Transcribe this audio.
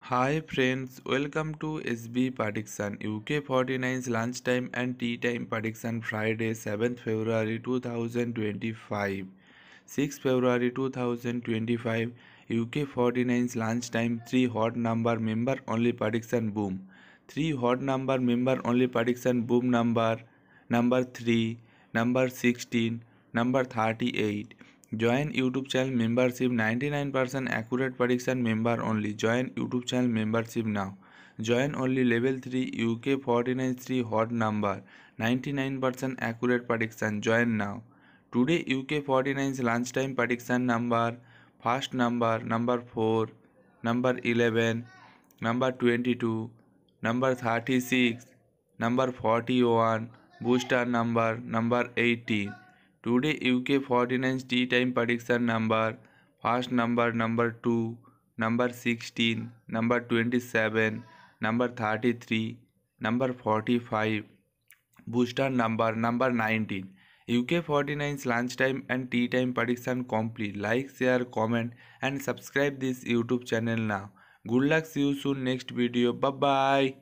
Hi friends, welcome to SB Prediction UK 49's lunchtime and tea time prediction Friday 7th February 2025. 6 February 2025 UK 49's lunchtime 3 hot number member only prediction boom. 3 hot number member only prediction boom number 3, number 16, number 38. Join YouTube channel membership 99% accurate prediction member only. Join YouTube channel membership now. Join only level 3 UK 49 3 hot number 99% accurate prediction. Join now. Today UK 49's lunchtime prediction number first number 4, number 11, number 22, number 36, number 41, booster number 18. Today UK 49 tea time prediction number first number 2, number 16, number 27, number 33, number 45, booster number 19. UK 49's lunchtime and tea time prediction complete. Like, share, comment and subscribe this YouTube channel now. Good luck, see you soon next video. Bye bye.